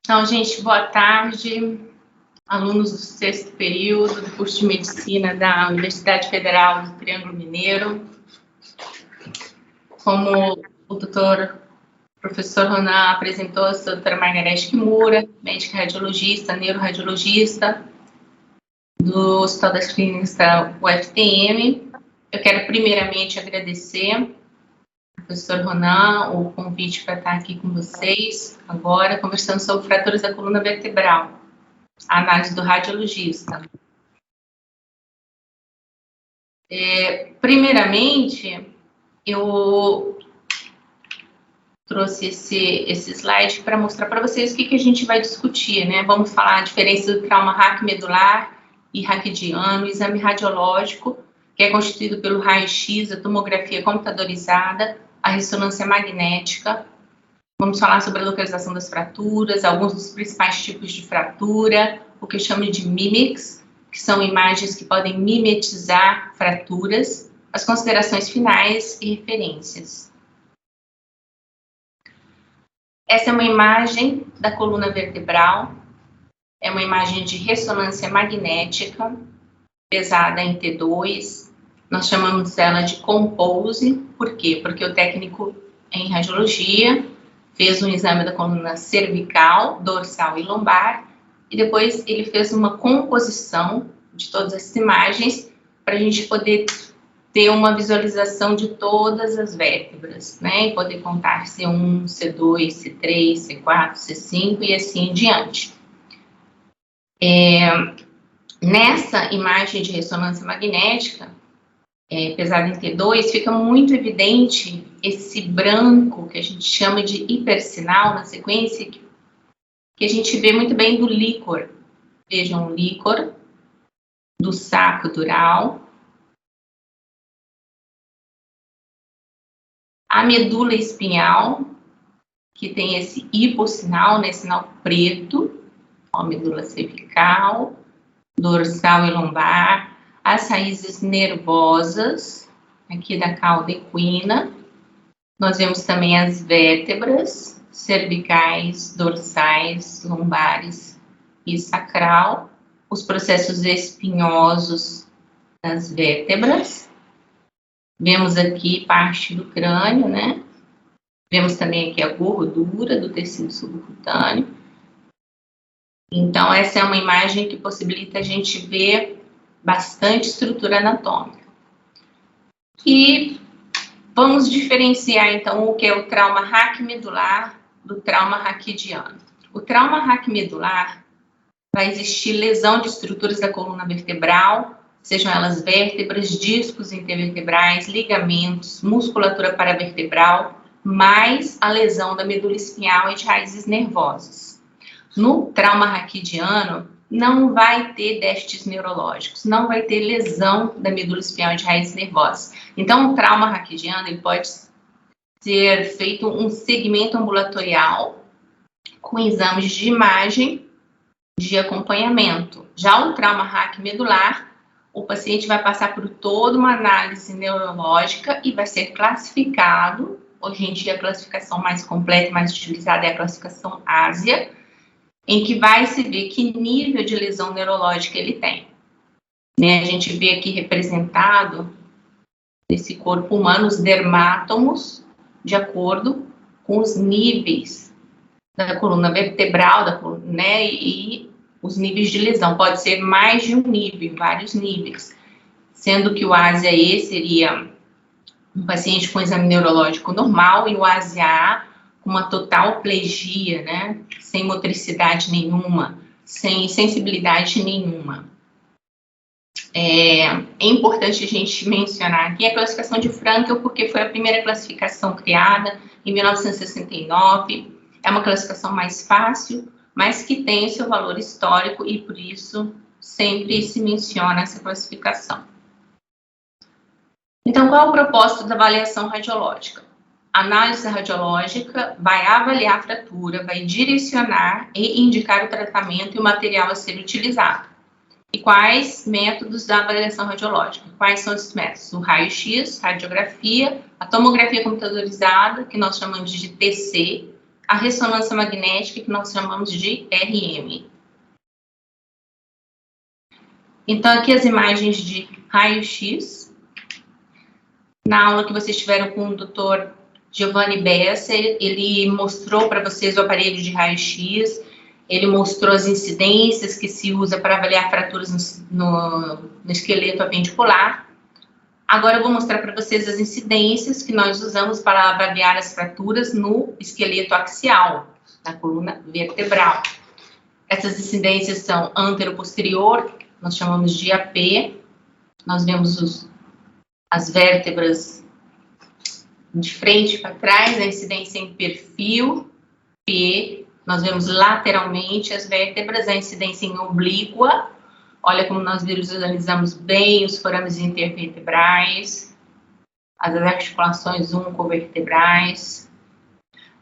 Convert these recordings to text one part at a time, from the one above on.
Então, gente, boa tarde, alunos do 6º período do curso de Medicina da Universidade Federal do Triângulo Mineiro. Como o professor Ronan apresentou, eu sou a doutora Margarete Kimura, médica radiologista, neuroradiologista do Hospital das Clínicas da UFTM. Eu quero primeiramente agradecer professor Ronan, o convite para estar aqui com vocês agora, conversando sobre fraturas da coluna vertebral, a análise do radiologista. Primeiramente, eu trouxe esse slide para mostrar para vocês o que a gente vai discutir, né? Vamos falar a diferença do trauma raquimedular e raquidiano, o exame radiológico, que é constituído pelo raio-x, a tomografia computadorizada, a ressonância magnética. Vamos falar sobre a localização das fraturas, alguns dos principais tipos de fratura, o que eu chamo de mimics, que são imagens que podem mimetizar fraturas, as considerações finais e referências. Essa é uma imagem da coluna vertebral, é uma imagem de ressonância magnética, pesada em T2, nós chamamos ela de compose. Por quê? Porque o técnico em radiologia fez um exame da coluna cervical, dorsal e lombar, e depois ele fez uma composição de todas essas imagens para a gente poder ter uma visualização de todas as vértebras, né? E poder contar C1, C2, C3, C4, C5 e assim em diante. Nessa imagem de ressonância magnética, pesada em T2, fica muito evidente esse branco que a gente chama de hipersinal na sequência, que a gente vê muito bem do líquor. Vejam o líquor do saco dural, a medula espinhal, que tem esse hipossinal, né, sinal preto, a medula cervical, dorsal e lombar, as raízes nervosas, aqui da cauda equina. Nós vemos também as vértebras cervicais, dorsais, lombares e sacral, os processos espinhosos das vértebras. Vemos aqui parte do crânio, né? Vemos também aqui a gordura do tecido subcutâneo. Então, essa é uma imagem que possibilita a gente ver bastante estrutura anatômica. E vamos diferenciar, então, o que é o trauma raquimedular do trauma raquidiano. O trauma raquimedular vai existir lesão de estruturas da coluna vertebral, sejam elas vértebras, discos intervertebrais, ligamentos, musculatura paravertebral, mais a lesão da medula espinhal e de raízes nervosas. No trauma raquidiano, não vai ter déficits neurológicos, não vai ter lesão da medula espinhal e de raízes nervosas. Então, o trauma raquidiano ele pode ser feito um segmento ambulatorial com exames de imagem de acompanhamento. Já o trauma raquimedular, o paciente vai passar por toda uma análise neurológica e vai ser classificado. Hoje em dia, a classificação mais completa e mais utilizada é a classificação ASIA, em que vai se ver que nível de lesão neurológica ele tem. Né? A gente vê aqui representado nesse corpo humano os dermátomos de acordo com os níveis da coluna vertebral, né? E os níveis de lesão. Pode ser mais de um nível, vários níveis. Sendo que o ASIA-E seria um paciente com exame neurológico normal e o ASIA-A uma total plegia, né? Sem motricidade nenhuma, sem sensibilidade nenhuma. É importante a gente mencionar aqui a classificação de Frankel, porque foi a primeira classificação criada em 1969. É uma classificação mais fácil, mas que tem o seu valor histórico e, por isso, sempre se menciona essa classificação. Então, qual é o propósito da avaliação radiológica? A análise radiológica vai avaliar a fratura, vai direcionar e indicar o tratamento e o material a ser utilizado. E quais métodos da avaliação radiológica? Quais são esses métodos? O raio-x, radiografia, a tomografia computadorizada, que nós chamamos de TC, a ressonância magnética, que nós chamamos de RM. Então, aqui as imagens de raio-x. Na aula que vocês tiveram com o Dr. Giovanni Bessa, ele mostrou para vocês o aparelho de raio-x, ele mostrou as incidências que se usa para avaliar fraturas no esqueleto apendicular. Agora eu vou mostrar para vocês as incidências que nós usamos para avaliar as fraturas no esqueleto axial, na coluna vertebral. Essas incidências são antero-posterior, nós chamamos de AP, nós vemos as vértebras de frente para trás, a incidência em perfil, P, nós vemos lateralmente as vértebras, a incidência em oblíqua, olha como nós visualizamos bem os forames intervertebrais, as articulações oncovertebrais,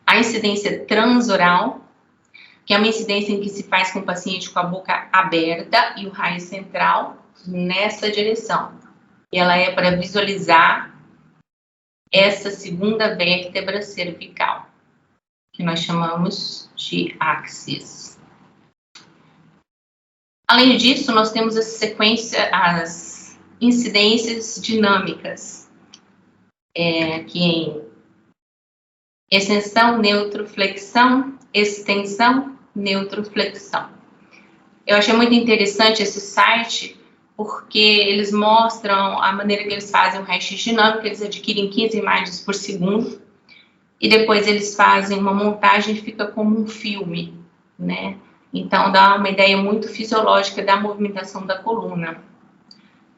a incidência transoral, que é uma incidência em que se faz com o paciente com a boca aberta e o raio central nessa direção. E ela é para visualizar essa segunda vértebra cervical, que nós chamamos de axis. Além disso, nós temos as incidências dinâmicas, que em extensão, neutroflexão, extensão, neutroflexão. Eu achei muito interessante esse site, porque eles mostram a maneira que eles fazem o raio-x dinâmico, eles adquirem 15 imagens por segundo, e depois eles fazem uma montagem e fica como um filme, né? Então, dá uma ideia muito fisiológica da movimentação da coluna.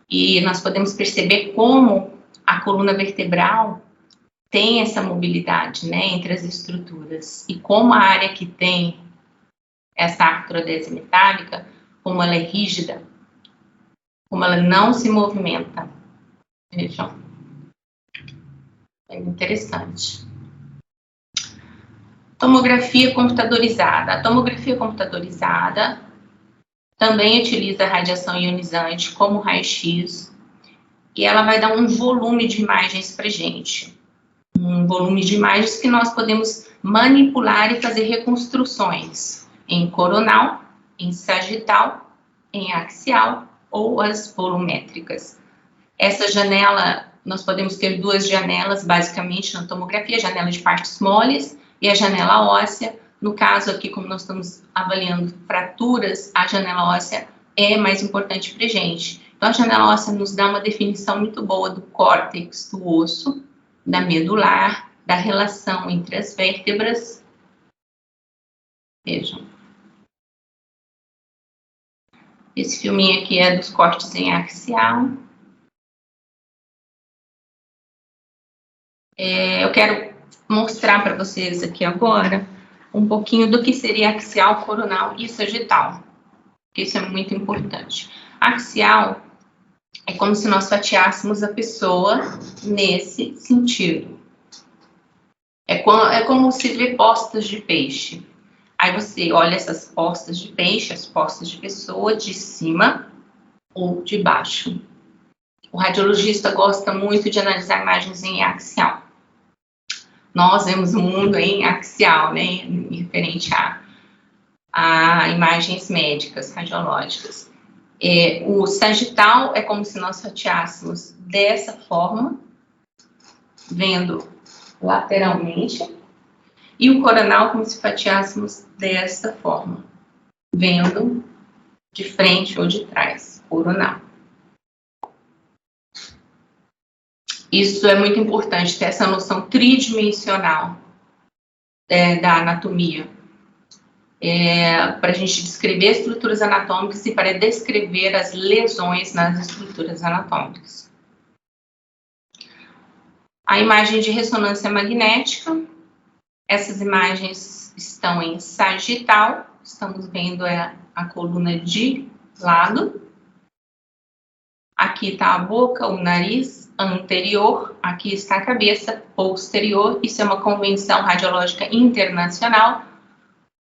E nós podemos perceber como a coluna vertebral tem essa mobilidade, né, entre as estruturas. E como a área que tem essa artrodese metálica, como ela é rígida, como ela não se movimenta. Vejam. É interessante. Tomografia computadorizada. A tomografia computadorizada também utiliza a radiação ionizante como raio-x e ela vai dar um volume de imagens para a gente. Um volume de imagens que nós podemos manipular e fazer reconstruções em coronal, em sagital, em axial ou as volumétricas. Essa janela, nós podemos ter duas janelas basicamente na tomografia, a janela de partes moles e a janela óssea. No caso aqui, como nós estamos avaliando fraturas, a janela óssea é mais importante para a gente. Então, a janela óssea nos dá uma definição muito boa do córtex do osso, da medular, da relação entre as vértebras. Vejam. Esse filminho aqui é dos cortes em axial. Eu quero mostrar para vocês aqui agora um pouquinho do que seria axial, coronal e sagital. Isso é muito importante. Axial é como se nós fatiássemos a pessoa nesse sentido. É como se vê postas de peixe. Aí você olha essas postas de peixe, as postas de pessoa, de cima ou de baixo. O radiologista gosta muito de analisar imagens em axial. Nós vemos o mundo em axial, né, referente a imagens médicas, radiológicas. O sagital é como se nós fatiássemos dessa forma, vendo lateralmente, e o coronal como se fatiássemos dessa forma, vendo de frente ou de trás, coronal. Isso é muito importante, ter essa noção tridimensional da anatomia, para a gente descrever estruturas anatômicas e para descrever as lesões nas estruturas anatômicas. A imagem de ressonância magnética, essas imagens estão em sagital, estamos vendo a coluna de lado. Aqui está a boca, o nariz anterior, aqui está a cabeça posterior. Isso é uma convenção radiológica internacional.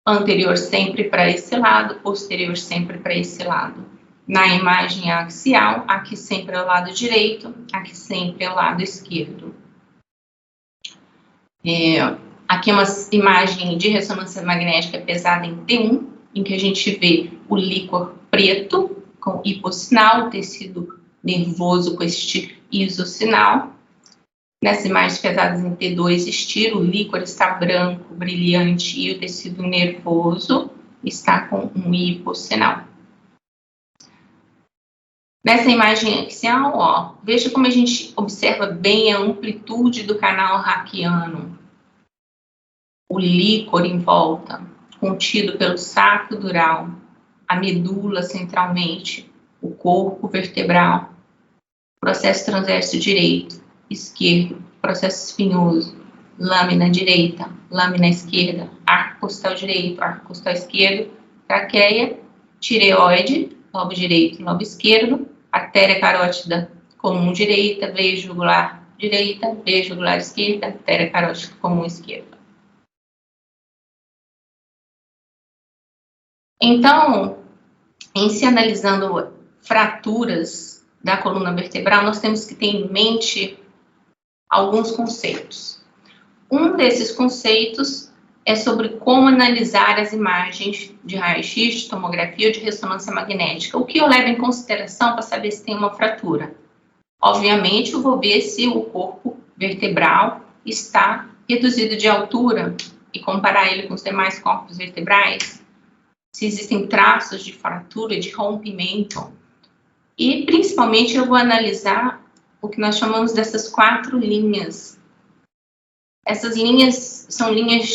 Anterior sempre para esse lado, posterior sempre para esse lado. Na imagem axial, aqui sempre é o lado direito, aqui sempre é o lado esquerdo. Aqui é uma imagem de ressonância magnética pesada em T1, em que a gente vê o líquor preto com hipossinal, tecido nervoso com este isosinal. Nessas imagens pesadas em T2 estiro, o líquor está branco, brilhante, e o tecido nervoso está com um hipossinal. Nessa imagem axial, ó, veja como a gente observa bem a amplitude do canal raquiano. O líquor em volta, contido pelo saco dural, a medula centralmente, o corpo vertebral, processo transverso direito, esquerdo, processo espinhoso, lâmina direita, lâmina esquerda, arco costal direito, arco costal esquerdo, traqueia, tireoide, lobo direito, lobo esquerdo, artéria carótida comum direita, veia jugular direita, veia jugular esquerda, artéria carótida comum esquerda. Então, em se analisando fraturas da coluna vertebral, nós temos que ter em mente alguns conceitos. Um desses conceitos é sobre como analisar as imagens de raio-x, de tomografia ou de ressonância magnética. O que eu levo em consideração para saber se tem uma fratura? Obviamente, eu vou ver se o corpo vertebral está reduzido de altura e comparar ele com os demais corpos vertebrais, se existem traços de fratura e de rompimento. E, principalmente, eu vou analisar o que nós chamamos dessas 4 linhas. Essas linhas são linhas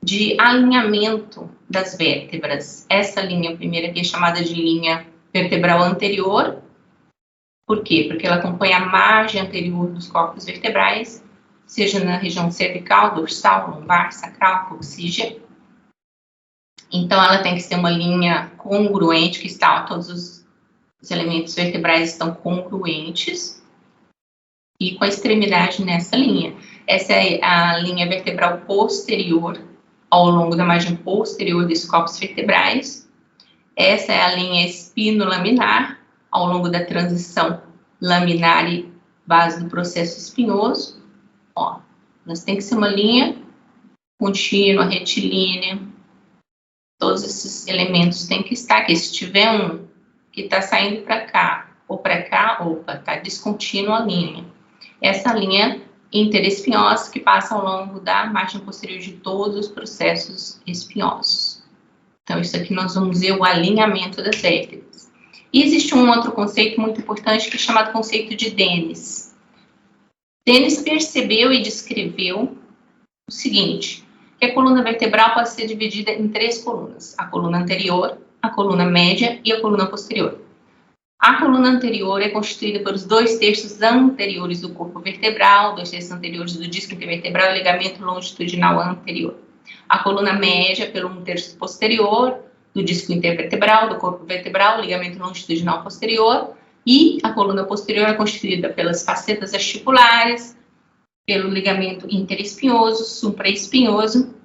de alinhamento das vértebras. Essa linha primeira aqui é chamada de linha vertebral anterior. Por quê? Porque ela acompanha a margem anterior dos corpos vertebrais, seja na região cervical, dorsal, lombar, sacral, coxígea. Então, ela tem que ser uma linha congruente, que está, todos os elementos vertebrais estão congruentes e com a extremidade nessa linha. Essa é a linha vertebral posterior, ao longo da margem posterior dos corpos vertebrais. Essa é a linha espinolaminar, ao longo da transição laminar e base do processo espinhoso. Ó, mas tem que ser uma linha contínua, retilínea. Todos esses elementos têm que estar aqui. Se tiver um que está saindo para cá, opa, está descontínua a linha. Essa linha interespinhosa que passa ao longo da margem posterior de todos os processos espinhosos. Então, isso aqui nós vamos ver o alinhamento das vértebras. E existe um outro conceito muito importante que é chamado conceito de Dennis. Dennis percebeu e descreveu o seguinte, que a coluna vertebral pode ser dividida em 3 colunas. A coluna anterior, a coluna média e a coluna posterior. A coluna anterior é constituída pelos 2/3 anteriores do corpo vertebral, 2/3 anteriores do disco intervertebral e ligamento longitudinal anterior. A coluna média pelo 1/3 posterior do disco intervertebral, do corpo vertebral, ligamento longitudinal posterior. E a coluna posterior é constituída pelas facetas articulares, pelo ligamento interespinhoso, supraespinhoso,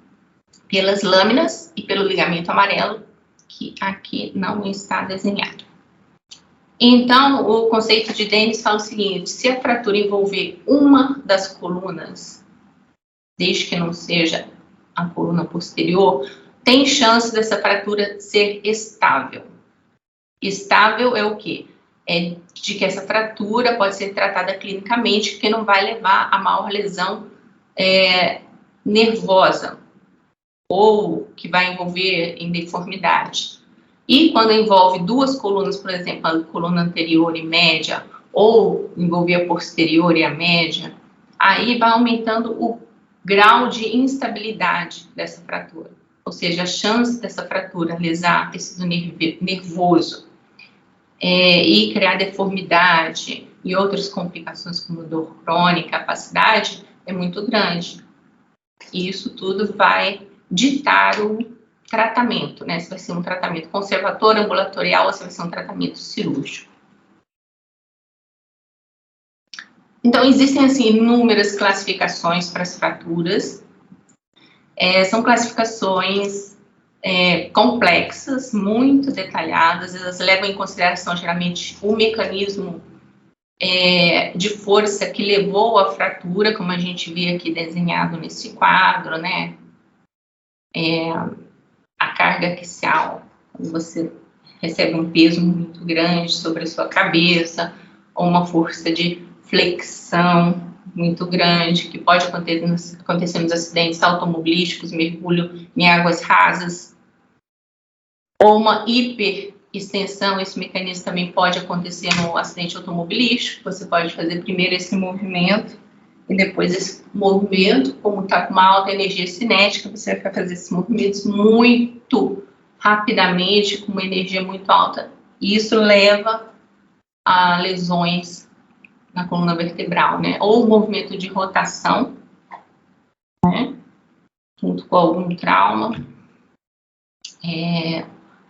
pelas lâminas e pelo ligamento amarelo, que aqui não está desenhado. Então, o conceito de Dennis fala o seguinte, se a fratura envolver uma das colunas, desde que não seja a coluna posterior, tem chance dessa fratura ser estável. Estável é o quê? É de que essa fratura pode ser tratada clinicamente, porque não vai levar a maior lesão nervosa, ou que vai envolver em deformidade. E quando envolve 2 colunas, por exemplo, a coluna anterior e média, ou envolver a posterior e a média, aí vai aumentando o grau de instabilidade dessa fratura. Ou seja, a chance dessa fratura lesar tecido nervoso e criar deformidade e outras complicações como dor crônica, capacidade, é muito grande. E isso tudo vai ditar o tratamento, né? Se vai ser um tratamento conservador, ambulatorial, ou se vai ser um tratamento cirúrgico. Então, existem, assim, inúmeras classificações para as fraturas. São classificações complexas, muito detalhadas, elas levam em consideração, geralmente, o mecanismo de força que levou à fratura, como a gente vê aqui desenhado nesse quadro, né? A carga axial, quando você recebe um peso muito grande sobre a sua cabeça, ou uma força de flexão muito grande, que pode acontecer nos acidentes automobilísticos, mergulho em águas rasas, ou uma hiperextensão. Esse mecanismo também pode acontecer no acidente automobilístico. Você pode fazer primeiro esse movimento e depois esse movimento, como está com uma alta energia cinética, você vai fazer esses movimentos muito rapidamente, com uma energia muito alta, e isso leva a lesões na coluna vertebral, né? Ou movimento de rotação, né? Junto com algum trauma.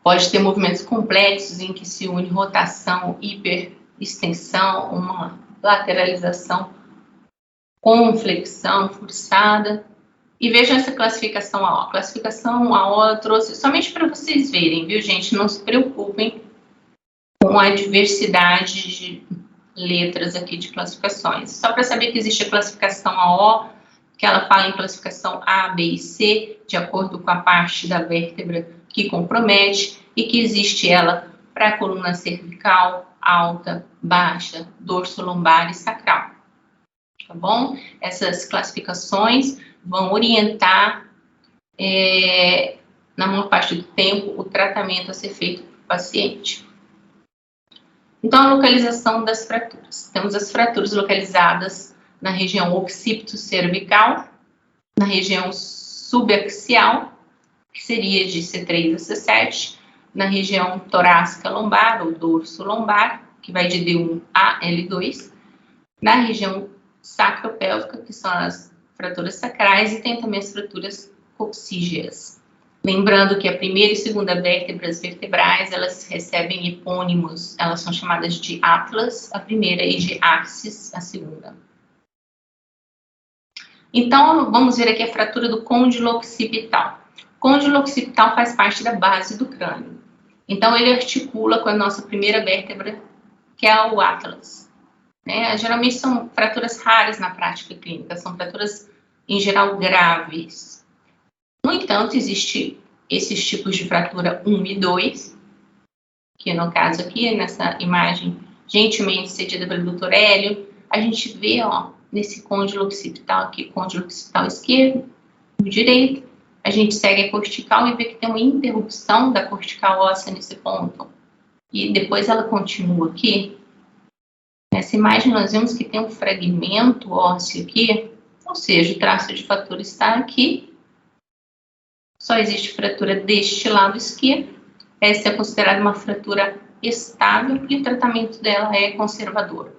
Pode ter movimentos complexos em que se une rotação, hiperextensão, uma lateralização com flexão forçada. E vejam essa classificação AO. A classificação AO eu trouxe somente para vocês verem, viu, gente? Não se preocupem com a diversidade de letras aqui de classificações. Só para saber que existe a classificação AO, que ela fala em classificação A, B e C, de acordo com a parte da vértebra que compromete, e que existe ela para a coluna cervical, alta, baixa, dorso lombar e sacral. Tá bom? Essas classificações vão orientar, na maior parte do tempo, o tratamento a ser feito para o paciente. Então, a localização das fraturas. Temos as fraturas localizadas na região occipito-cervical, na região subaxial, que seria de C3 a C7, na região torácica lombar, ou dorso lombar, que vai de D1 a L2, na região sacropélvica, que são as fraturas sacrais, e tem também as fraturas coxígeas. Lembrando que a primeira e segunda vértebras vertebrais, elas recebem epônimos, elas são chamadas de atlas, a primeira, e de axis, a segunda. Então, vamos ver aqui a fratura do côndilo occipital. O côndilo occipital faz parte da base do crânio. Então, ele articula com a nossa primeira vértebra, que é o atlas. Geralmente são fraturas raras na prática clínica, são fraturas, em geral, graves. No entanto, existem esses tipos de fratura 1 e 2, que no caso aqui, nessa imagem gentilmente cedida pelo Dr. Hélio, a gente vê, ó, nesse côndilo occipital aqui, côndilo occipital esquerdo, no direito, a gente segue a cortical e vê que tem uma interrupção da cortical óssea nesse ponto. E depois ela continua aqui. Nessa imagem nós vemos que tem um fragmento ósseo aqui, ou seja, o traço de fratura está aqui. Só existe fratura deste lado esquerdo. Essa é considerada uma fratura estável e o tratamento dela é conservador,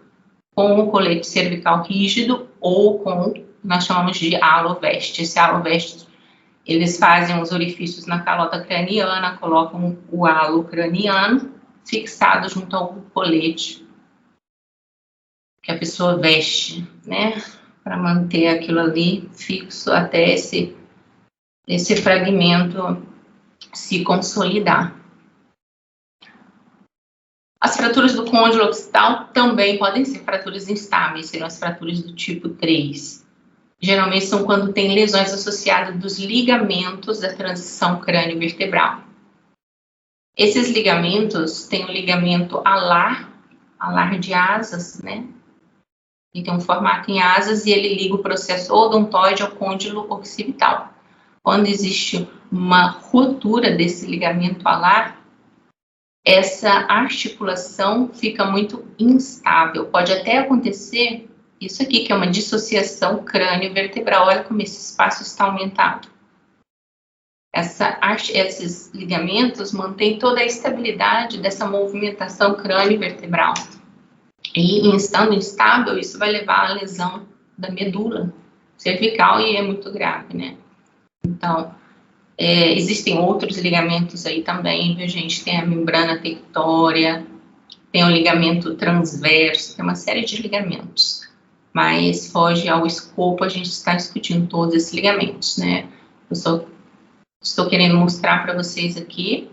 com o colete cervical rígido ou com, nós chamamos de haloveste. Esse haloveste, eles fazem os orifícios na calota craniana, colocam o halo craniano fixado junto ao colete que a pessoa veste, né, para manter aquilo ali fixo até esse fragmento se consolidar. As fraturas do côndilo occipital também podem ser fraturas instáveis, serão as fraturas do tipo 3. Geralmente são quando tem lesões associadas dos ligamentos da transição crânio-vertebral. Esses ligamentos têm o ligamento alar de asas, né? Ele tem um formato em asas e ele liga o processo odontoide ao côndilo occipital. Quando existe uma ruptura desse ligamento alar, essa articulação fica muito instável. Pode até acontecer isso aqui, que é uma dissociação crânio-vertebral. Olha como esse espaço está aumentado. Esses ligamentos mantêm toda a estabilidade dessa movimentação crânio-vertebral. E, estando instável, isso vai levar à lesão da medula cervical e é muito grave, né? Então, existem outros ligamentos aí também, viu, gente? Tem a membrana tectória, tem o ligamento transverso, tem uma série de ligamentos. Mas foge ao escopo, a gente está discutindo todos esses ligamentos, né? Eu só estou querendo mostrar para vocês aqui.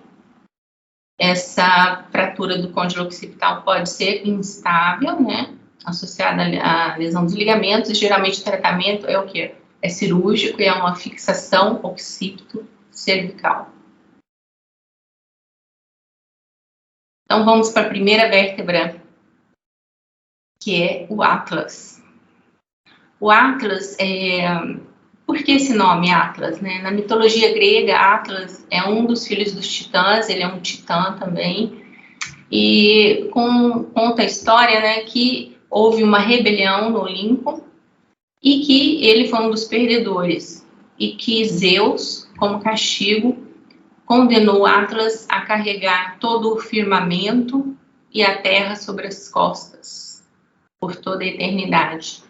Essa fratura do côndilo occipital pode ser instável, né? associada à lesão dos ligamentos, e geralmente o tratamento é o quê? É cirúrgico e é uma fixação occipito-cervical. Então, vamos para a primeira vértebra, que é o Atlas. O Atlas Por que esse nome, Atlas, né? Na mitologia grega, Atlas é um dos filhos dos titãs, ele é um titã também, e conta a história, né, que houve uma rebelião no Olimpo e que ele foi um dos perdedores, e que Zeus, como castigo, condenou Atlas a carregar todo o firmamento e a terra sobre as costas por toda a eternidade.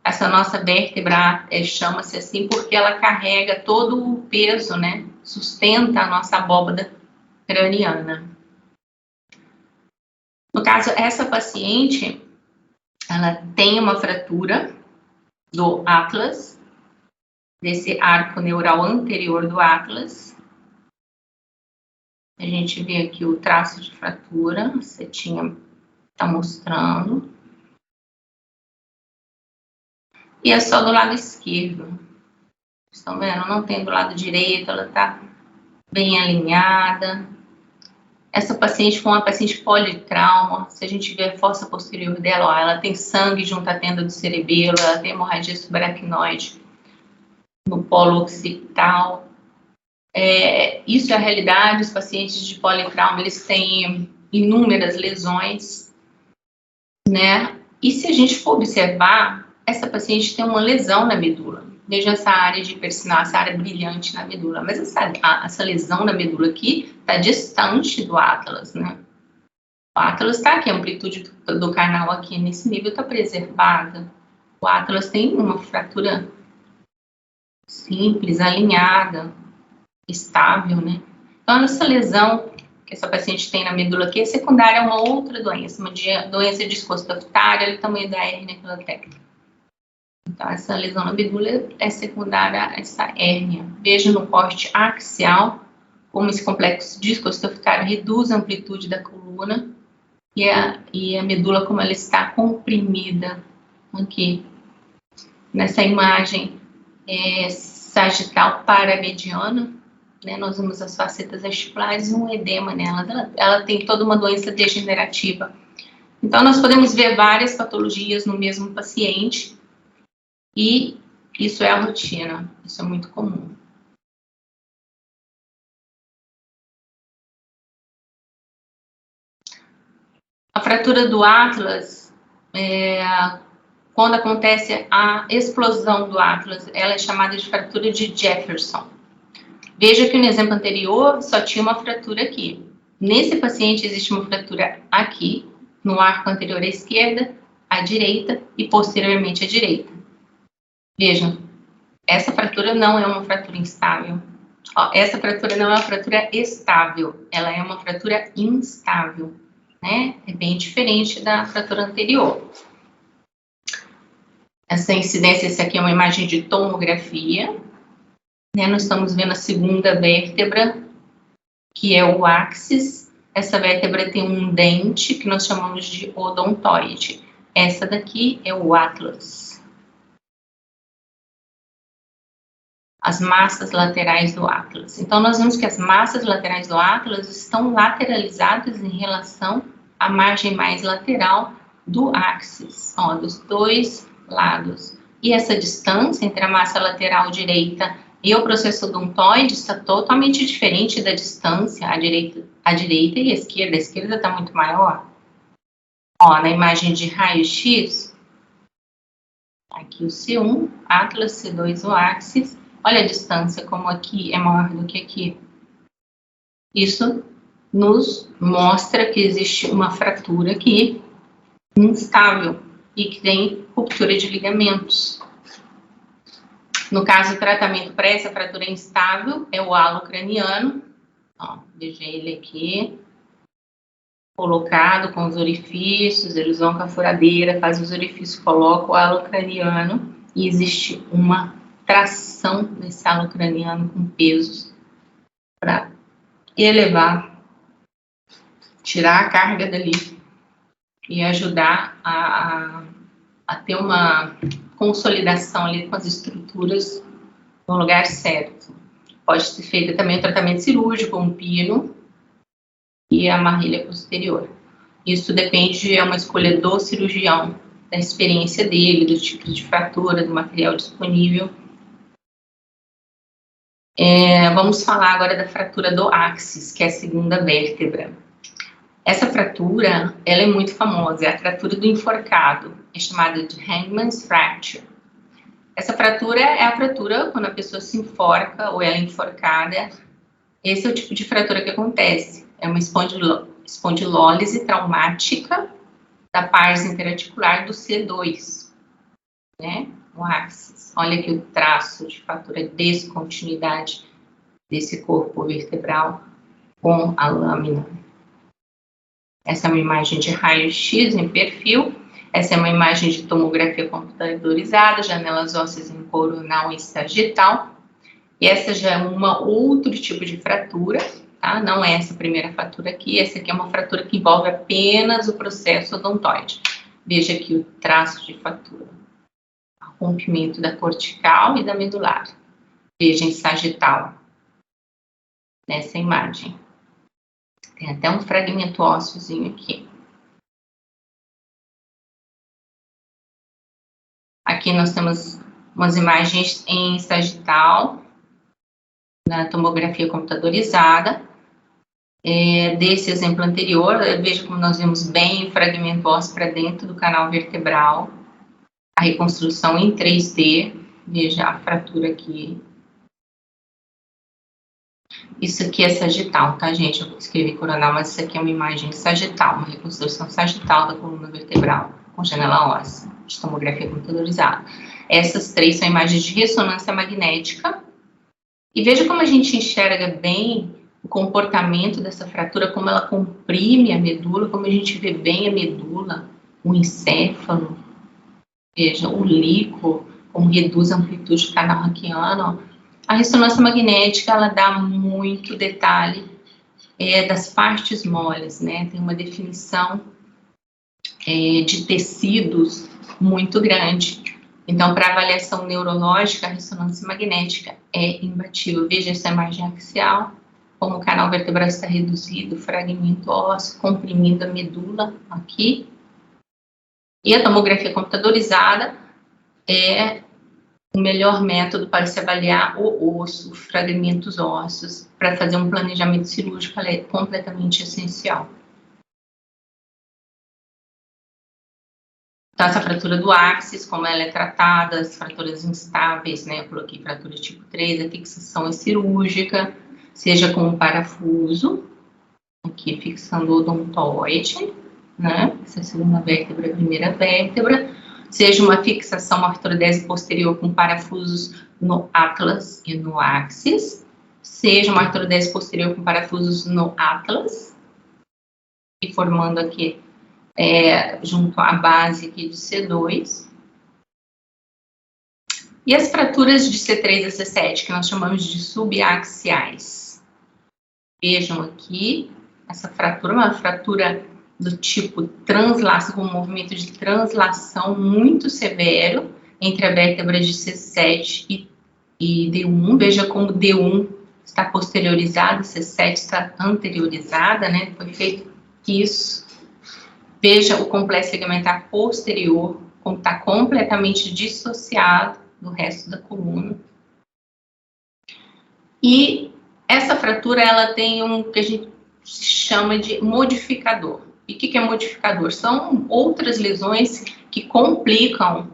Essa nossa vértebra chama-se assim porque ela carrega todo o peso, né? Sustenta a nossa abóbada craniana. No caso, essa paciente, ela tem uma fratura do Atlas, desse arco neural anterior do Atlas. A gente vê aqui o traço de fratura, a setinha está mostrando. E é só do lado esquerdo. Estão vendo? Não tem do lado direito, ela está bem alinhada. Essa paciente foi uma paciente politrauma. Se a gente ver a fossa posterior dela, ó, ela tem sangue junto à tenda do cerebelo, ela tem hemorragia subaracnoide no polo occipital. Isso é a realidade. Os pacientes de politrauma, eles têm inúmeras lesões, né? E se a gente for observar, essa paciente tem uma lesão na medula. Veja essa área de hipersinal, essa área brilhante na medula. Mas essa lesão na medula aqui está distante do Atlas, né? O Atlas está aqui, a amplitude do canal aqui nesse nível está preservada. O Atlas tem uma fratura simples, alinhada, estável, né? Então, essa lesão que essa paciente tem na medula aqui é secundária a uma outra doença, uma doença discostaftária, ele tamanho da hérnia quilotécnica. Então, essa lesão na medula é secundária a essa hérnia. Veja no corte axial como esse complexo discostaftário reduz a amplitude da coluna e a medula como ela está comprimida aqui. Nessa imagem sagital paramediana, né, nós vemos as facetas articulares e um edema nela. Ela tem toda uma doença degenerativa. Então, nós podemos ver várias patologias no mesmo paciente e isso é a rotina, isso é muito comum. A fratura do Atlas, quando acontece a explosão do Atlas, ela é chamada de fratura de Jefferson. Veja que no exemplo anterior só tinha uma fratura aqui. Nesse paciente existe uma fratura aqui, no arco anterior à esquerda, à direita e posteriormente à direita. Vejam, essa fratura não é uma fratura instável. Ó, essa fratura não é uma fratura estável, ela é uma fratura instável, né? É bem diferente da fratura anterior. Essa incidência, essa aqui é uma imagem de tomografia, né? Nós estamos vendo a segunda vértebra, que é o áxis. Essa vértebra tem um dente que nós chamamos de odontoide. Essa daqui é o Atlas. As massas laterais do Atlas. Então, nós vemos que as massas laterais do Atlas estão lateralizadas em relação à margem mais lateral do áxis, ó, dos dois lados. E essa distância entre a massa lateral direita e o processo odontoide está totalmente diferente da distância à direita e à esquerda. A esquerda está muito maior. Ó, na imagem de raio-x, aqui o C1, Atlas, C2, o áxis. Olha a distância, como aqui é maior do que aqui. Isso nos mostra que existe uma fratura aqui instável e que tem ruptura de ligamentos. No caso, o tratamento para essa fratura instável é o halo craniano. Ó, veja ele aqui, colocado com os orifícios, eles vão com a furadeira, faz os orifícios, coloca o halo craniano e existe uma tração desse halo craniano com pesos para elevar, tirar a carga dali e ajudar a ter uma consolidação ali com as estruturas no lugar certo. Pode ser feito também o tratamento cirúrgico, um pino e a marrilha posterior. Isso depende, é uma escolha do cirurgião, da experiência dele, do tipo de fratura, do material disponível. Vamos falar agora da fratura do áxis, que é a segunda vértebra. Essa fratura, ela é muito famosa, é a fratura do enforcado, é chamada de Hangman's Fracture. Essa fratura é a fratura quando a pessoa se enforca ou ela é enforcada. Esse é o tipo de fratura que acontece. É uma espondilólise traumática da pars interarticular do C2, né? O áxis. Olha aqui o traço de fratura de descontinuidade desse corpo vertebral com a lâmina. Essa é uma imagem de raio-x em perfil. Essa é uma imagem de tomografia computadorizada, janelas ósseas em coronal e sagital. E essa já é outro tipo de fratura, tá? Não é essa primeira fratura aqui, essa aqui é uma fratura que envolve apenas o processo odontoide. Veja aqui o traço de fratura. Rompimento da cortical e da medular. Veja em sagital, nessa imagem. Tem até um fragmento ósseozinho aqui. Aqui nós temos umas imagens em sagital, na tomografia computadorizada. Desse exemplo anterior, veja como nós vemos bem o fragmento ósseo para dentro do canal vertebral. A reconstrução em 3D, veja a fratura aqui. Isso aqui é sagital, tá, gente? Eu escrevi coronal, mas isso aqui é uma imagem sagital, uma reconstrução sagital da coluna vertebral, com janela óssea, de tomografia computadorizada. Essas três são imagens de ressonância magnética. E veja como a gente enxerga bem o comportamento dessa fratura, como ela comprime a medula, como a gente vê bem a medula, o encéfalo. Veja, o líquido, como reduz a amplitude do canal raquiano. A ressonância magnética, ela dá muito detalhe das partes moles, né? Tem uma definição de tecidos muito grande. Então, para avaliação neurológica, a ressonância magnética é imbatível. Veja essa imagem axial, como o canal vertebral está reduzido, fragmento ósseo, comprimindo a medula aqui. E a tomografia computadorizada é o melhor método para se avaliar o osso, os fragmentos ósseos, para fazer um planejamento cirúrgico, ela é completamente essencial. Então, essa fratura do áxis, como ela é tratada, as fraturas instáveis, né? Eu coloquei fratura tipo 3, a fixação é cirúrgica, seja com um parafuso, aqui fixando o odontoide, né? Essa é a segunda vértebra, a primeira vértebra. Seja uma fixação, uma artrodese posterior com parafusos no atlas e no áxis. Seja uma artrodese posterior com parafusos no atlas, e formando aqui junto à base aqui de C2. E as fraturas de C3 a C7, que nós chamamos de subaxiais. Vejam aqui, essa fratura, uma fratura do tipo translação, com um movimento de translação muito severo entre a vértebra de C7 e D1. Veja como D1 está posteriorizada, C7 está anteriorizada, né? Foi feito isso. Veja o complexo ligamentar posterior, como está completamente dissociado do resto da coluna. E essa fratura, ela tem um que a gente chama de modificador. E o que é modificador? São outras lesões que complicam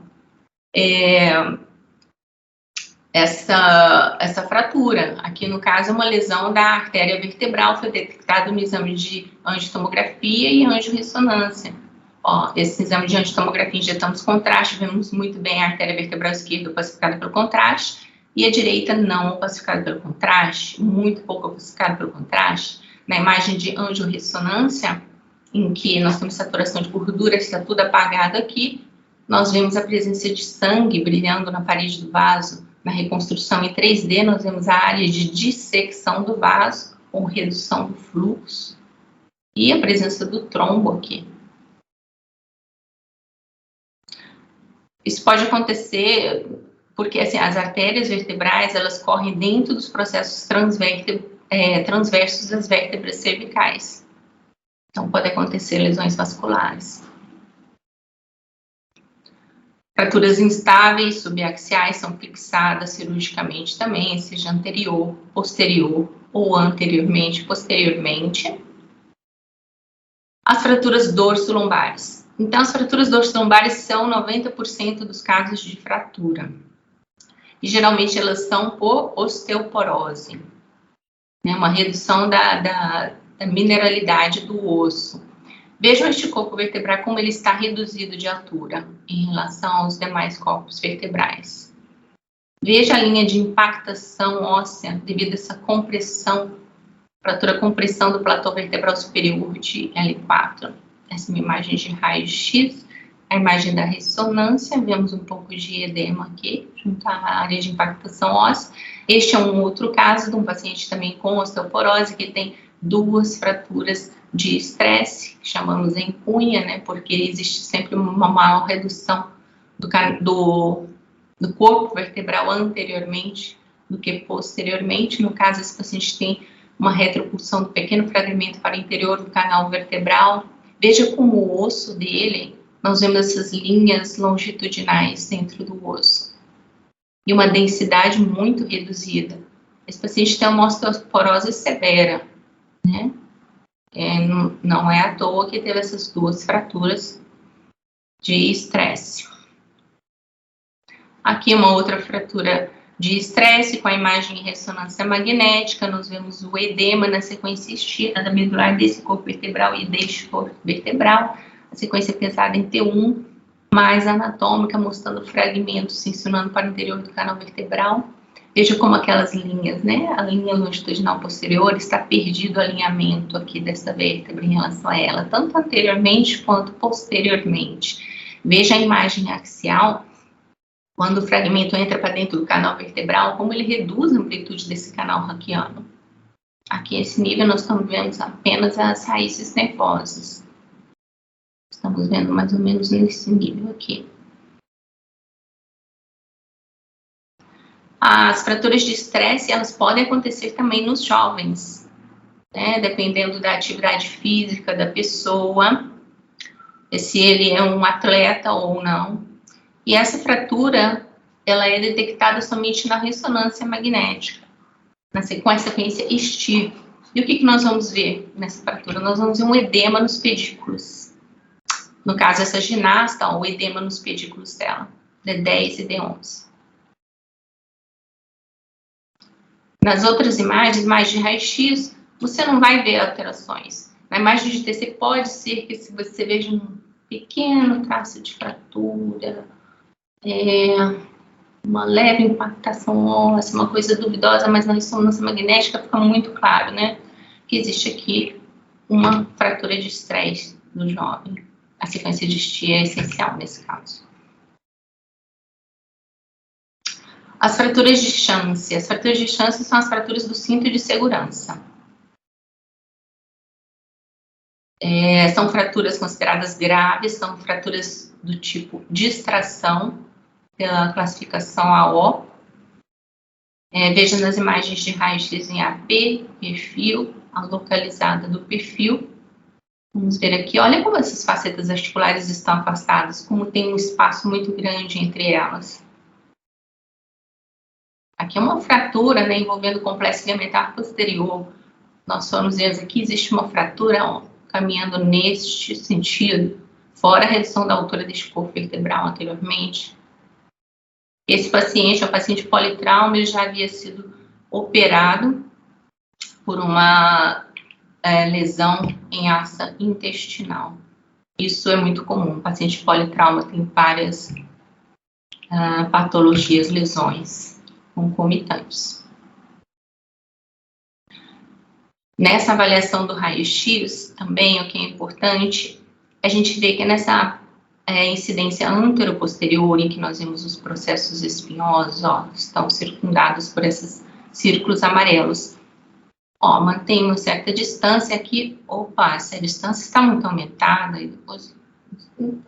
essa fratura. Aqui, no caso, é uma lesão da artéria vertebral, foi detectado no exame de angiotomografia e angiorressonância. Ó, esse exame de angiotomografia injetamos contraste, vemos muito bem a artéria vertebral esquerda opacificada pelo contraste e a direita não opacificada pelo contraste, muito pouco opacificada pelo contraste. Na imagem de angiorressonância, em que nós temos saturação de gordura, está tudo apagado aqui, nós vemos a presença de sangue brilhando na parede do vaso. Na reconstrução em 3D, nós vemos a área de dissecção do vaso, com redução do fluxo, e a presença do trombo aqui. Isso pode acontecer porque assim, as artérias vertebrais, elas correm dentro dos processos transversos das vértebras cervicais. Então, pode acontecer lesões vasculares. Fraturas instáveis subaxiais são fixadas cirurgicamente também, seja anterior, posterior ou anteriormente, posteriormente. As fraturas dorso-lombares. Então, as fraturas dorso-lombares são 90% dos casos de fratura. E geralmente elas são por osteoporose, né? Uma redução da mineralidade do osso. Vejam este corpo vertebral como ele está reduzido de altura em relação aos demais corpos vertebrais. Veja a linha de impactação óssea devido a essa compressão, fratura compressão do platô vertebral superior de L4. Essa é uma imagem de raio-x. A imagem da ressonância, vemos um pouco de edema aqui, junto à área de impactação óssea. Este é um outro caso de um paciente também com osteoporose, que tem duas fraturas de estresse, que chamamos em cunha, né, porque existe sempre uma maior redução do corpo vertebral anteriormente do que posteriormente. No caso, esse paciente tem uma retropulsão do pequeno fragmento para o interior do canal vertebral. Veja como o osso dele, nós vemos essas linhas longitudinais dentro do osso. E uma densidade muito reduzida. Esse paciente tem uma osteoporose severa, né? Não é à toa que teve essas duas fraturas de estresse. Aqui uma outra fratura de estresse com a imagem em ressonância magnética. Nós vemos o edema na sequência estirada medular desse corpo vertebral e deste corpo vertebral. A sequência pesada em T1, mais anatômica, mostrando fragmentos se insinuando para o interior do canal vertebral. Veja como aquelas linhas, né? A linha longitudinal posterior está perdido o alinhamento aqui dessa vértebra em relação a ela, tanto anteriormente quanto posteriormente. Veja a imagem axial, quando o fragmento entra para dentro do canal vertebral, como ele reduz a amplitude desse canal raquiano. Aqui, nesse nível, nós estamos vendo apenas as raízes nervosas. Estamos vendo mais ou menos nesse nível aqui. As fraturas de estresse, elas podem acontecer também nos jovens, né? Dependendo da atividade física da pessoa, se ele é um atleta ou não. E essa fratura, ela é detectada somente na ressonância magnética, com a sequência STIR. E o que nós vamos ver nessa fratura? Nós vamos ver um edema nos pedículos. No caso, essa ginasta, ó, o edema nos pedículos dela, D10 e D11. Nas outras imagens, mais de raio-x, você não vai ver alterações. Na imagem de TC pode ser que se você veja um pequeno traço de fratura, uma leve impactação óssea, uma coisa duvidosa, mas na ressonância magnética fica muito claro, né? Que existe aqui uma fratura de estresse do jovem. A sequência de STIR é essencial nesse caso. As fraturas de chance. As fraturas de chance são as fraturas do cinto de segurança. São fraturas consideradas graves, são fraturas do tipo distração, pela classificação AO. Veja nas imagens de raio-x em AP, perfil, a localizada do perfil. Vamos ver aqui, olha como essas facetas articulares estão afastadas, como tem um espaço muito grande entre elas. Aqui é uma fratura, né, envolvendo o complexo ligamentar posterior. Nós vamos ver aqui, existe uma fratura, ó, caminhando neste sentido, fora a redução da altura deste corpo vertebral anteriormente. Esse paciente é um paciente politrauma, ele já havia sido operado por uma lesão em asa intestinal. Isso é muito comum. O paciente politrauma tem várias patologias, lesões concomitantes. Nessa avaliação do raio-x, também o que é importante, a gente vê que nessa incidência antero-posterior, em que nós vemos os processos espinhosos, ó, estão circundados por esses círculos amarelos. Ó, mantém uma certa distância aqui. Opa, essa distância está muito aumentada. E depois,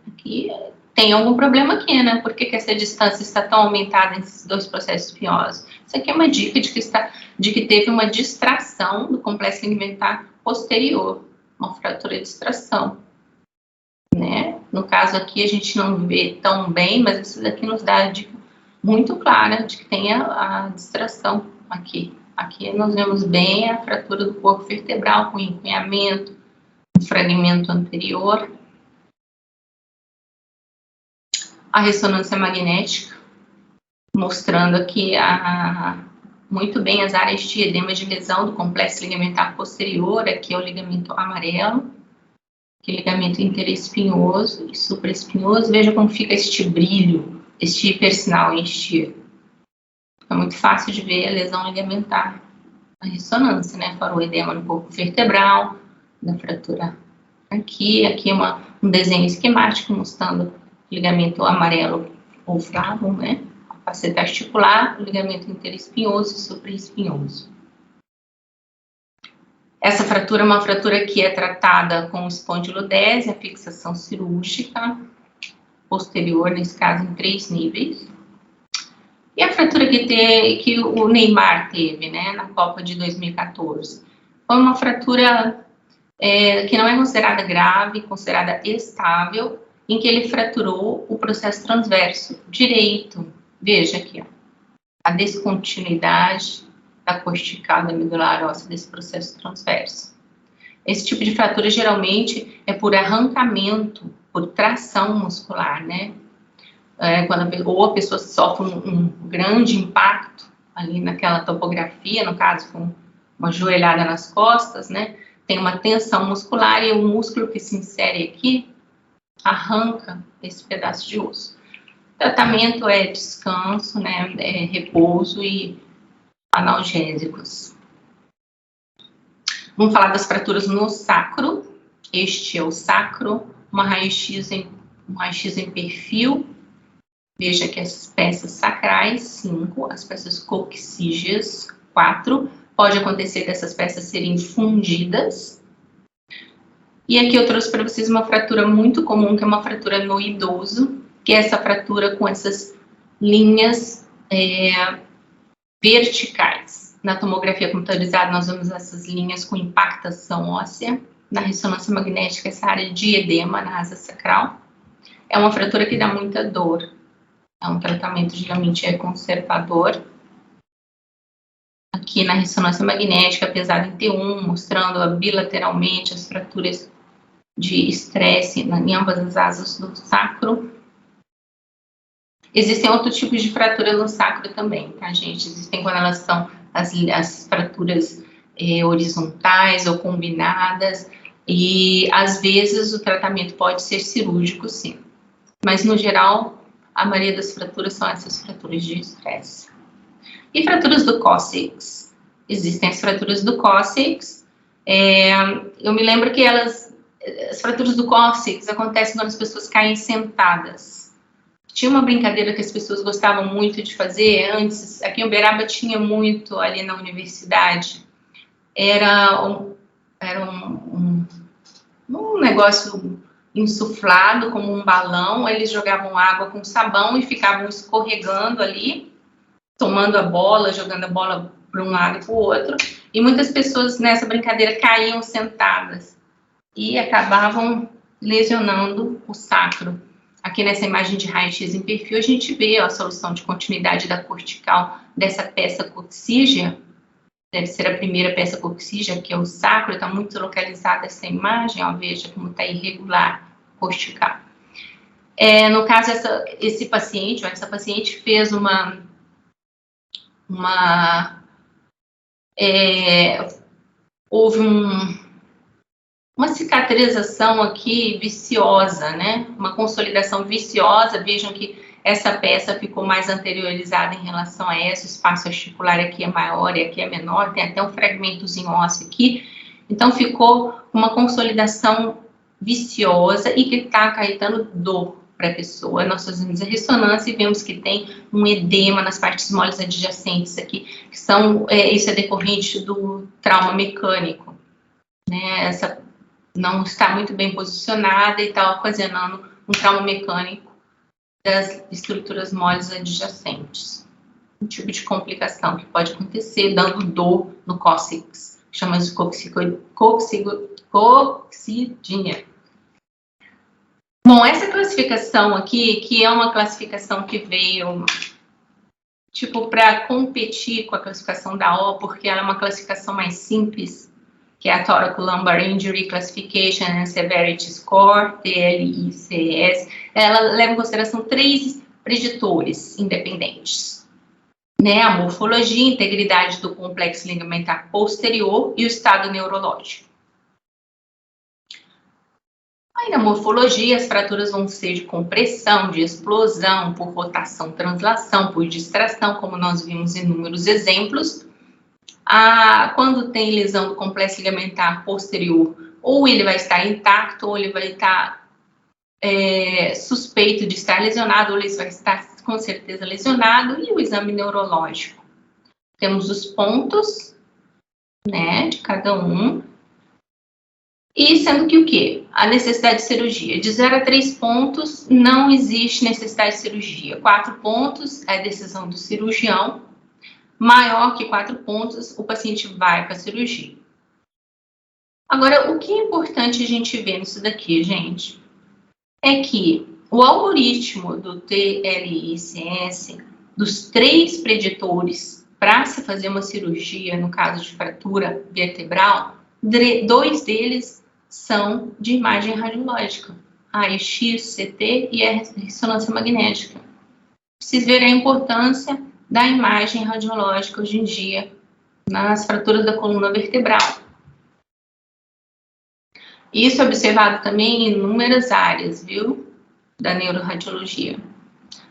aqui tem algum problema aqui, né? Por que essa distância está tão aumentada nesses dois processos espinhosos? Isso aqui é uma dica de que teve uma distração do complexo ligamentar posterior, uma fratura de distração, né? No caso aqui a gente não vê tão bem, mas isso daqui nos dá a dica muito clara de que tem a distração aqui. Aqui nós vemos bem a fratura do corpo vertebral com empunhamento, um fragmento anterior. A ressonância magnética, mostrando aqui muito bem as áreas de edema de lesão do complexo ligamentar posterior. Aqui é o ligamento amarelo, que é ligamento interespinhoso e supraespinhoso. Veja como fica este brilho, este hipersinal em estiro. É muito fácil de ver a lesão ligamentar. A ressonância, né? Fora o edema no corpo vertebral, da fratura aqui. Aqui é um desenho esquemático mostrando o ligamento amarelo ou flavo, né? A faceta articular, o ligamento interespinhoso e supraespinhoso. Essa fratura é uma fratura que é tratada com espondilodese, a fixação cirúrgica posterior, nesse caso em 3 níveis. E a fratura que o Neymar teve, né, na Copa de 2014? Foi uma fratura que não é considerada grave, considerada estável, em que ele fraturou o processo transverso direito. Veja aqui, ó, a descontinuidade da cortical da medular óssea desse processo transverso. Esse tipo de fratura geralmente é por arrancamento, por tração muscular, né? Ou a pessoa sofre um grande impacto ali naquela topografia, no caso com uma joelhada nas costas, né? Tem uma tensão muscular e o músculo que se insere aqui arranca esse pedaço de osso. O tratamento é descanso, né? Repouso e analgésicos. Vamos falar das fraturas no sacro. Este é o sacro, um raio-x em perfil. Veja que as peças sacrais, 5, as peças coxígeas, 4. Pode acontecer dessas peças serem fundidas. E aqui eu trouxe para vocês uma fratura muito comum, que é uma fratura no idoso, que é essa fratura com essas linhas verticais. Na tomografia computadorizada, nós vemos essas linhas com impactação óssea. Na ressonância magnética, essa área de edema na asa sacral. É uma fratura que dá muita dor. É um tratamento geralmente conservador. Aqui na ressonância magnética, pesada em T1, mostrando bilateralmente as fraturas de estresse em ambas as asas do sacro. Existem outros tipos de fratura no sacro também, tá, gente? Existem quando elas são as fraturas horizontais ou combinadas, e às vezes o tratamento pode ser cirúrgico, sim. Mas no geral, a maioria das fraturas são essas fraturas de estresse. E fraturas do cóccix? Existem as fraturas do cóccix. Eu me lembro que as fraturas do cóccix acontecem quando as pessoas caem sentadas. Tinha uma brincadeira que as pessoas gostavam muito de fazer antes, aqui em Uberaba tinha muito ali na universidade, era um negócio insuflado como um balão, eles jogavam água com sabão e ficavam escorregando ali, tomando a bola, jogando a bola para um lado e para o outro, e muitas pessoas nessa brincadeira caíam sentadas e acabavam lesionando o sacro. Aqui nessa imagem de raio-x em perfil, a gente vê a solução de continuidade da cortical dessa peça coxígea. Deve ser a primeira peça coxígea, que é o sacro. Está muito localizada essa imagem, ó, veja como está irregular cortical. No caso, essa paciente fez houve uma cicatrização aqui viciosa, né? Uma consolidação viciosa. Vejam que essa peça ficou mais anteriorizada em relação a essa. O espaço articular aqui é maior e aqui é menor. Tem até um fragmentozinho ósseo aqui. Então, ficou uma consolidação viciosa e que está acarretando dor para a pessoa. Nós fazemos a ressonância e vemos que tem um edema nas partes moles adjacentes aqui, que isso é decorrente do trauma mecânico, né? Não está muito bem posicionada e está ocasionando um trauma mecânico das estruturas moles adjacentes. Um tipo de complicação que pode acontecer dando dor no cóccix, chamamos de coccydemia. Bom, essa classificação aqui, que é uma classificação que veio tipo para competir com a classificação da O, porque ela é uma classificação mais simples, que é a Thoracolumbar Injury Classification and Severity Score, TLICS. Ela leva em consideração 3 preditores independentes, né? A morfologia, a integridade do complexo ligamentar posterior e o estado neurológico. Aí na morfologia, as fraturas vão ser de compressão, de explosão, por rotação, translação, por distração, como nós vimos em inúmeros exemplos. Quando tem lesão do complexo ligamentar posterior, ou ele vai estar intacto, ou ele vai estar suspeito de estar lesionado, ou ele vai estar com certeza lesionado, e o exame neurológico. Temos os pontos, né, de cada um. E sendo que o quê? A necessidade de cirurgia. De 0 a 3 pontos, não existe necessidade de cirurgia. 4 pontos é a decisão do cirurgião. Maior que 4 pontos, o paciente vai para a cirurgia. Agora, o que é importante a gente ver nisso daqui, gente, é que o algoritmo do TLICS, dos 3 preditores para se fazer uma cirurgia, no caso de fratura vertebral, 2 deles são de imagem radiológica, raio-x, CT e a ressonância magnética. Vocês verem a importância da imagem radiológica hoje em dia nas fraturas da coluna vertebral. Isso é observado também em inúmeras áreas, viu, da neuroradiologia.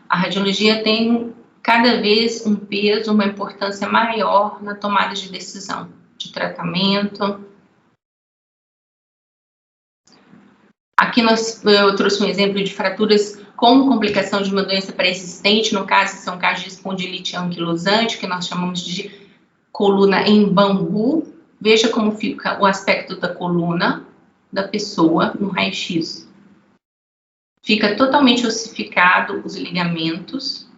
A radiologia tem cada vez um peso, uma importância maior na tomada de decisão, de tratamento. Aqui eu trouxe um exemplo de fraturas com complicação de uma doença pré-existente, no caso, são casos de espondilite anquilosante, que nós chamamos de coluna em bambu. Veja como fica o aspecto da coluna da pessoa no raio-x. Fica totalmente ossificado os ligamentos,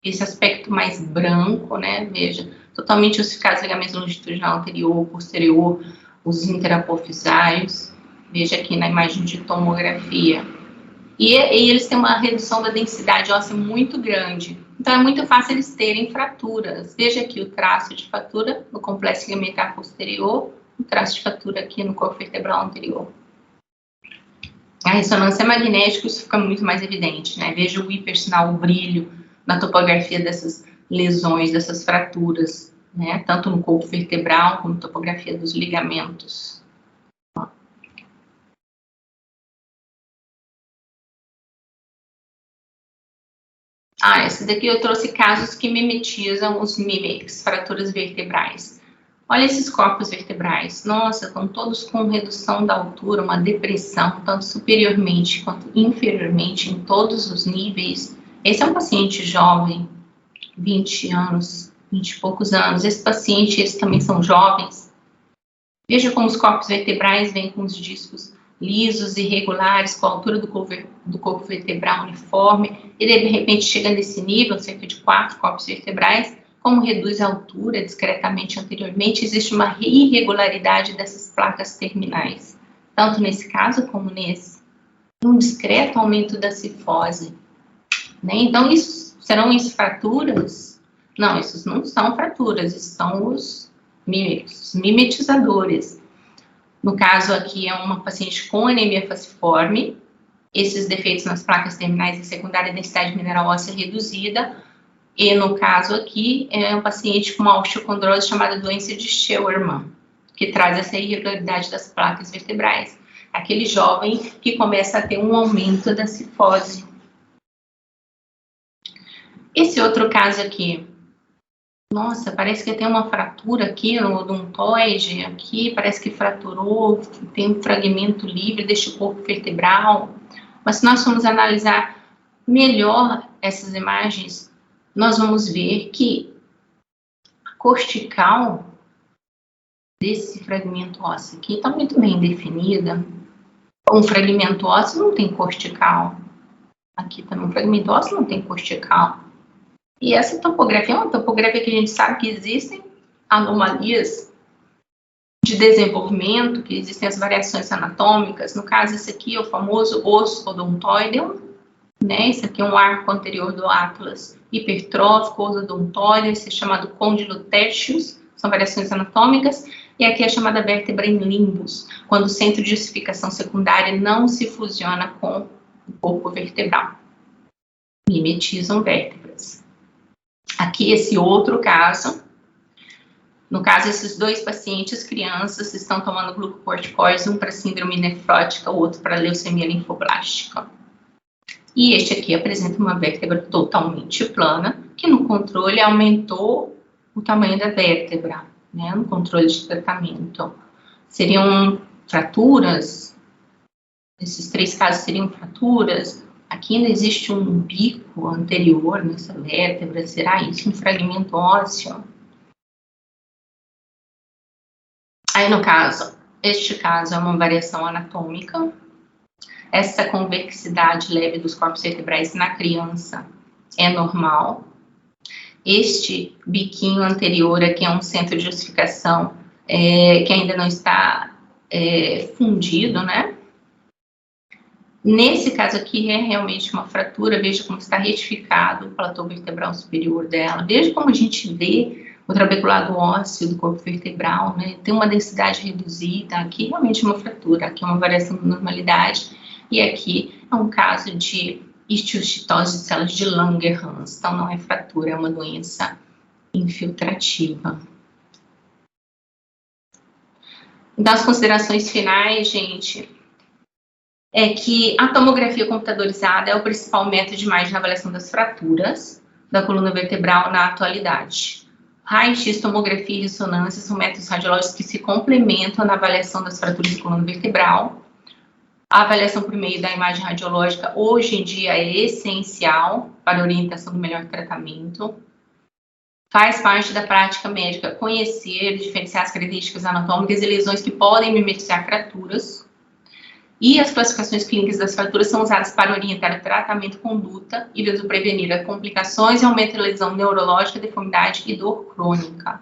esse aspecto mais branco, né? Veja, totalmente ossificados os ligamentos longitudinal anterior, posterior, os interapofisários. Veja aqui na imagem de tomografia. E eles têm uma redução da densidade óssea muito grande. Então, é muito fácil eles terem fraturas. Veja aqui o traço de fratura no complexo ligamentar posterior, o traço de fratura aqui no corpo vertebral anterior. A ressonância magnética, isso fica muito mais evidente, né? Veja o hipersinal, o brilho na topografia dessas lesões, dessas fraturas, né? Tanto no corpo vertebral, como na topografia dos ligamentos. Esse daqui eu trouxe casos que mimetizam os mimics, fraturas vertebrais. Olha esses corpos vertebrais. Nossa, estão todos com redução da altura, uma depressão, tanto superiormente quanto inferiormente, em todos os níveis. Esse é um paciente jovem, 20 anos, 20 e poucos anos. Esse paciente, esses também são jovens. Veja como os corpos vertebrais vêm com os discos lisos, irregulares, com a altura do corpo vertebral uniforme, e de repente chega nesse nível, cerca de 4 corpos vertebrais, como reduz a altura discretamente anteriormente, existe uma irregularidade dessas placas terminais, tanto nesse caso como nesse, um discreto aumento da cifose, né? Então, serão isso fraturas? Não, isso não são fraturas, isso são os mimetizadores. No caso aqui, é uma paciente com anemia falciforme, esses defeitos nas placas terminais e secundária, densidade mineral óssea reduzida, e no caso aqui, é um paciente com uma osteocondrose chamada doença de Scheuermann, que traz essa irregularidade das placas vertebrais. Aquele jovem que começa a ter um aumento da cifose. Esse outro caso aqui, nossa, parece que tem uma fratura aqui no odontoide, aqui parece que fraturou, tem um fragmento livre deste corpo vertebral. Mas se nós formos analisar melhor essas imagens, nós vamos ver que a cortical desse fragmento ósseo aqui está muito bem definida. Um fragmento ósseo não tem cortical. Aqui também um fragmento ósseo, não tem cortical. E essa topografia é uma topografia que a gente sabe que existem anomalias de desenvolvimento, que existem as variações anatômicas. No caso, esse aqui é o famoso osso odontoide, né? Esse aqui é um arco anterior do atlas hipertrófico, odontoide, esse é chamado côndilo tertius, são variações anatômicas. E aqui é a chamada vértebra em limbus, quando o centro de ossificação secundária não se fusiona com o corpo vertebral. Mimetizam vértebras. Aqui, esse outro caso, no caso, esses dois pacientes, crianças, estão tomando glucocorticoides, um para síndrome nefrótica, o outro para leucemia linfoblástica. E este aqui apresenta uma vértebra totalmente plana, que no controle aumentou o tamanho da vértebra, né, no controle de tratamento. Seriam fraturas, esses três casos seriam fraturas. Aqui ainda existe um bico anterior nessa vértebra, será isso um fragmento ósseo? Aí, no caso, este caso é uma variação anatômica. Essa convexidade leve dos corpos vertebrais na criança é normal. Este biquinho anterior aqui é um centro de ossificação que ainda não está fundido, né? Nesse caso aqui é realmente uma fratura, veja como está retificado o platô vertebral superior dela, veja como a gente vê o trabeculado ósseo do corpo vertebral, né? Tem uma densidade reduzida, aqui realmente uma fratura, aqui é uma variação de normalidade, e aqui é um caso de histiocytose de células de Langerhans, então não é fratura, é uma doença infiltrativa. Então, as considerações finais, gente, é que a tomografia computadorizada é o principal método de imagem de avaliação das fraturas da coluna vertebral na atualidade. Raio-X, tomografia e ressonância são métodos radiológicos que se complementam na avaliação das fraturas da coluna vertebral. A avaliação por meio da imagem radiológica hoje em dia é essencial para a orientação do melhor tratamento. Faz parte da prática médica conhecer, diferenciar as características anatômicas e lesões que podem mimetizar fraturas. E as classificações clínicas das fraturas são usadas para orientar o tratamento, conduta e visando prevenir as complicações e aumento da lesão neurológica, deformidade e dor crônica.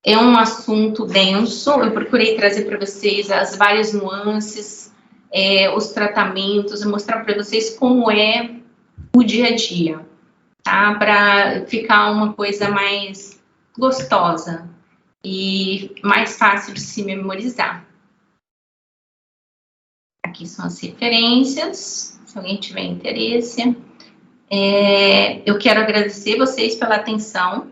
É um assunto denso, eu procurei trazer para vocês as várias nuances, os tratamentos, e mostrar para vocês como é o dia a dia, tá? Para ficar uma coisa mais gostosa e mais fácil de se memorizar. Aqui são as referências, se alguém tiver interesse. Eu quero agradecer vocês pela atenção.